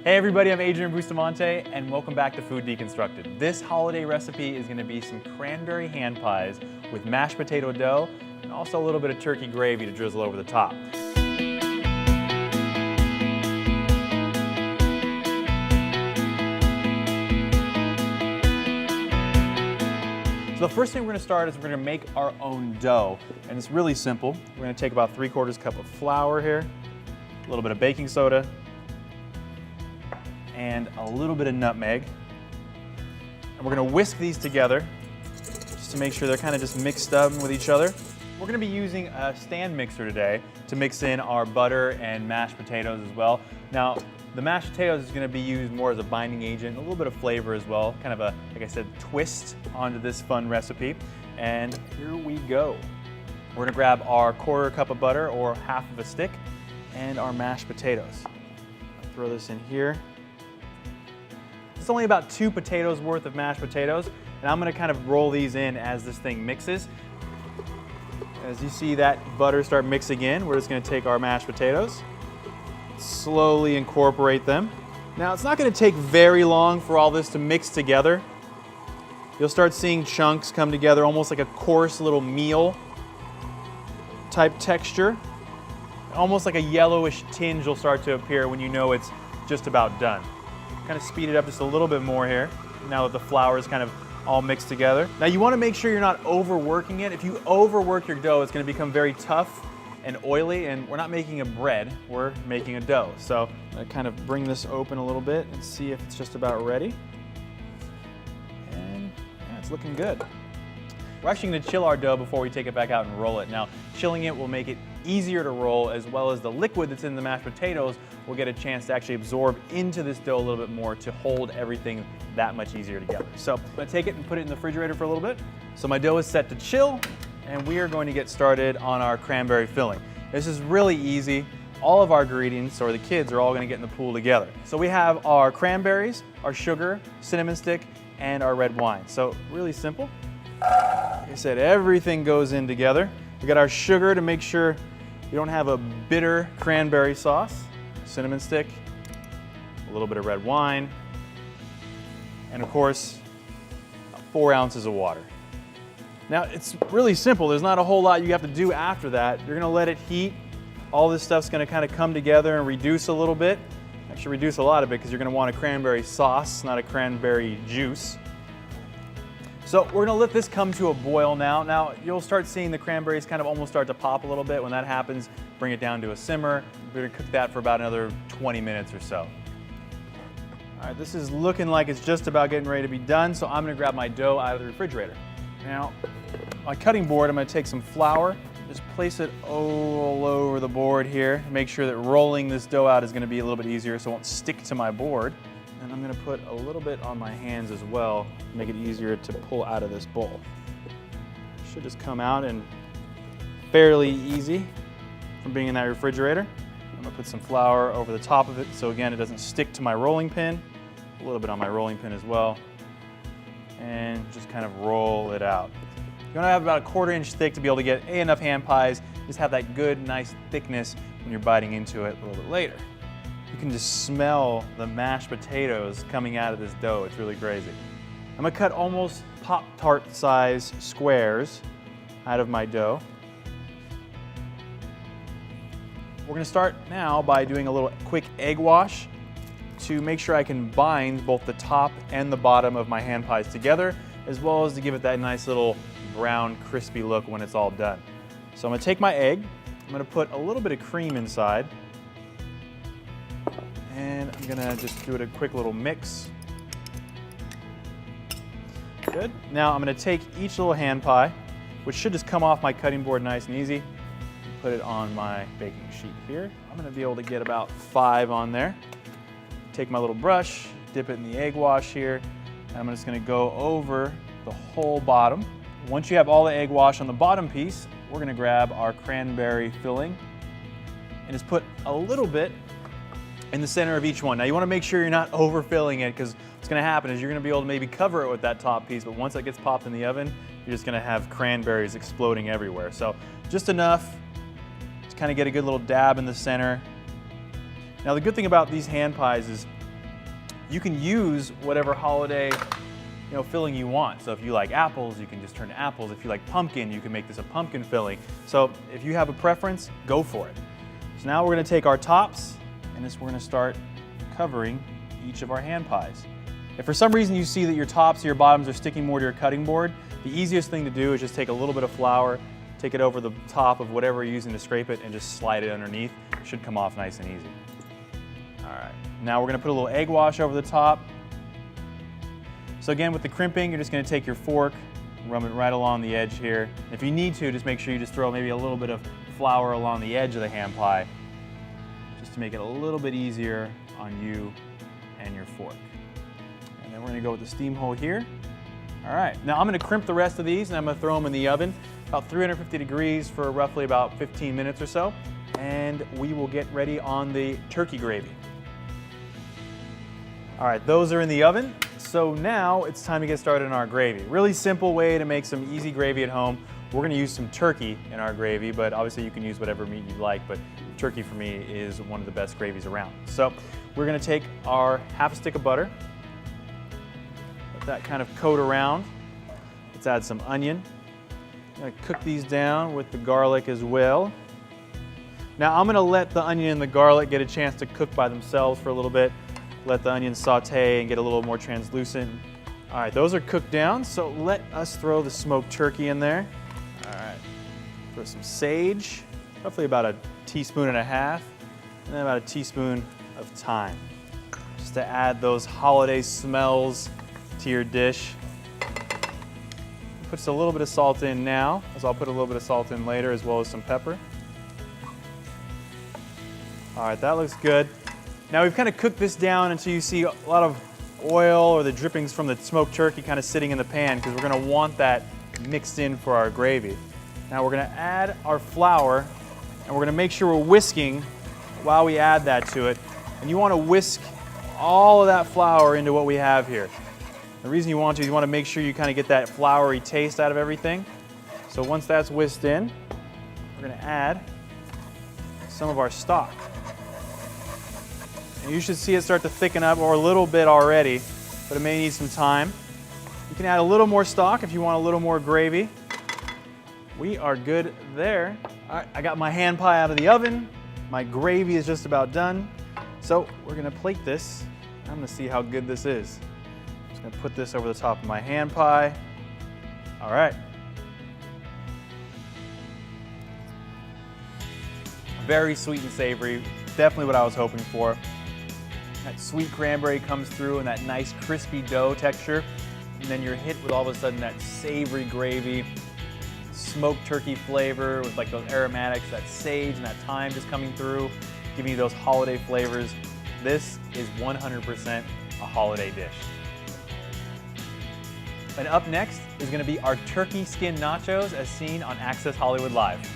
Hey everybody, I'm Adrian Bustamante and welcome back to Food Deconstructed. This holiday recipe is going to be some cranberry hand pies with mashed potato dough and also a little bit of turkey gravy to drizzle over the top. So the first thing we're going to start is we're going to make our own dough, and it's really simple. We're going to take about 3/4 cup of flour here, a little bit of baking soda, and a little bit of nutmeg. And we're going to whisk these together just to make sure they're kind of just mixed up with each other. We're going to be using a stand mixer today to mix in our butter and mashed potatoes as well. Now, the mashed potatoes is going to be used more as a binding agent, a little bit of flavor as well, kind of a, like I said, twist onto this fun recipe. And here we go. We're going to grab our 1/4 cup of butter or 1/2 of a stick and our mashed potatoes. Throw this in here. It's only about 2 potatoes worth of mashed potatoes, and I'm going to kind of roll these in as this thing mixes. As you see that butter start mixing in, we're just going to take our mashed potatoes, slowly incorporate them. Now, it's not going to take very long for all this to mix together. You'll start seeing chunks come together, almost like a coarse little meal type texture. Almost like a yellowish tinge will start to appear when you know it's just about done. Kind of speed it up just a little bit more here, now that the flour is kind of all mixed together. Now you want to make sure you're not overworking it. If you overwork your dough, it's going to become very tough and oily, and we're not making a bread, we're making a dough. So I kind of bring this open a little bit and see if it's just about ready. And yeah, it's looking good. We're actually going to chill our dough before we take it back out and roll it. Now, chilling it will make it easier to roll, as well as the liquid that's in the mashed potatoes will get a chance to actually absorb into this dough a little bit more to hold everything that much easier together. So I'm going to take it and put it in the refrigerator for a little bit. So my dough is set to chill, and we are going to get started on our cranberry filling. This is really easy. All of our ingredients, or the kids, are all going to get in the pool together. So we have our cranberries, our sugar, cinnamon stick, and our red wine. So really simple. Like I said, everything goes in together. We got our sugar to make sure you don't have a bitter cranberry sauce, cinnamon stick, a little bit of red wine, and of course, 4 ounces of water. Now, it's really simple. There's not a whole lot you have to do after that. You're gonna let it heat. All this stuff's gonna kind of come together and reduce a little bit. Actually, reduce a lot of it because you're gonna want a cranberry sauce, not a cranberry juice. So we're gonna let this come to a boil now. Now, you'll start seeing the cranberries kind of almost start to pop a little bit. When that happens, bring it down to a simmer. We're gonna cook that for about another 20 minutes or so. All right, this is looking like it's just about getting ready to be done, so I'm gonna grab my dough out of the refrigerator. Now, my cutting board, I'm gonna take some flour, just place it all over the board here. Make sure that rolling this dough out is gonna be a little bit easier so it won't stick to my board. And I'm gonna put a little bit on my hands as well, make it easier to pull out of this bowl. Should just come out and fairly easy from being in that refrigerator. I'm gonna put some flour over the top of it so again it doesn't stick to my rolling pin. A little bit on my rolling pin as well. And just kind of roll it out. You wanna have about a 1/4 inch thick to be able to get enough hand pies, just have that good, nice thickness when you're biting into it a little bit later. You can just smell the mashed potatoes coming out of this dough. It's really crazy. I'm gonna cut almost Pop-Tart size squares out of my dough. We're gonna start now by doing a little quick egg wash to make sure I can bind both the top and the bottom of my hand pies together, as well as to give it that nice little brown, crispy look when it's all done. So I'm gonna take my egg, I'm gonna put a little bit of cream inside, and I'm gonna just do it a quick little mix. Good. Now I'm gonna take each little hand pie, which should just come off my cutting board nice and easy, and put it on my baking sheet here. I'm gonna be able to get about 5 on there. Take my little brush, dip it in the egg wash here, and I'm just gonna go over the whole bottom. Once you have all the egg wash on the bottom piece, we're gonna grab our cranberry filling and just put a little bit in the center of each one. Now you wanna make sure you're not overfilling it, because what's gonna happen is you're gonna be able to maybe cover it with that top piece, but once it gets popped in the oven, you're just gonna have cranberries exploding everywhere. So just enough to kind of get a good little dab in the center. Now the good thing about these hand pies is you can use whatever holiday filling you want. So if you like apples, you can just turn to apples. If you like pumpkin, you can make this a pumpkin filling. So if you have a preference, go for it. So now we're going to take our tops and we're going to start covering each of our hand pies. If for some reason you see that your tops or your bottoms are sticking more to your cutting board, the easiest thing to do is just take a little bit of flour, take it over the top of whatever you're using to scrape it, and just slide it underneath. It should come off nice and easy. All right, now we're going to put a little egg wash over the top. So again, with the crimping, you're just going to take your fork, rub it right along the edge here. If you need to, just make sure you just throw maybe a little bit of flour along the edge of the hand pie, just to make it a little bit easier on you and your fork. And then we're going to go with the steam hole here. All right, now I'm going to crimp the rest of these and I'm going to throw them in the oven, about 350 degrees for roughly about 15 minutes or so. And we will get ready on the turkey gravy. All right, those are in the oven. So now it's time to get started on our gravy. Really simple way to make some easy gravy at home. We're going to use some turkey in our gravy, but obviously you can use whatever meat you like, but turkey for me is one of the best gravies around. So we're going to take our half a stick of butter, let that kind of coat around. Let's add some onion. I'm going to cook these down with the garlic as well. Now I'm going to let the onion and the garlic get a chance to cook by themselves for a little bit. Let the onions saute and get a little more translucent. All right, those are cooked down, so let us throw the smoked turkey in there. All right, throw some sage, roughly about 1.5 teaspoons, and then about 1 teaspoon of thyme, just to add those holiday smells to your dish. Put just a little bit of salt in now, as I'll put a little bit of salt in later, as well as some pepper. All right, that looks good. Now we've kind of cooked this down until you see a lot of oil or the drippings from the smoked turkey kind of sitting in the pan, because we're going to want that mixed in for our gravy. Now we're going to add our flour, and we're going to make sure we're whisking while we add that to it. And you want to whisk all of that flour into what we have here. The reason you want to is you want to make sure you kind of get that floury taste out of everything. So once that's whisked in, we're going to add some of our stock. And you should see it start to thicken up, or a little bit already, but it may need some time. You can add a little more stock if you want a little more gravy. We are good there. All right, I got my hand pie out of the oven. My gravy is just about done. So we're gonna plate this. I'm gonna see how good this is. Just gonna put this over the top of my hand pie. All right. Very sweet and savory, definitely what I was hoping for. That sweet cranberry comes through and that nice crispy dough texture. And then you're hit with all of a sudden that savory gravy, smoked turkey flavor with like those aromatics, that sage and that thyme just coming through, giving you those holiday flavors. This is 100% a holiday dish. And up next is going to be our turkey skin nachos as seen on Access Hollywood Live.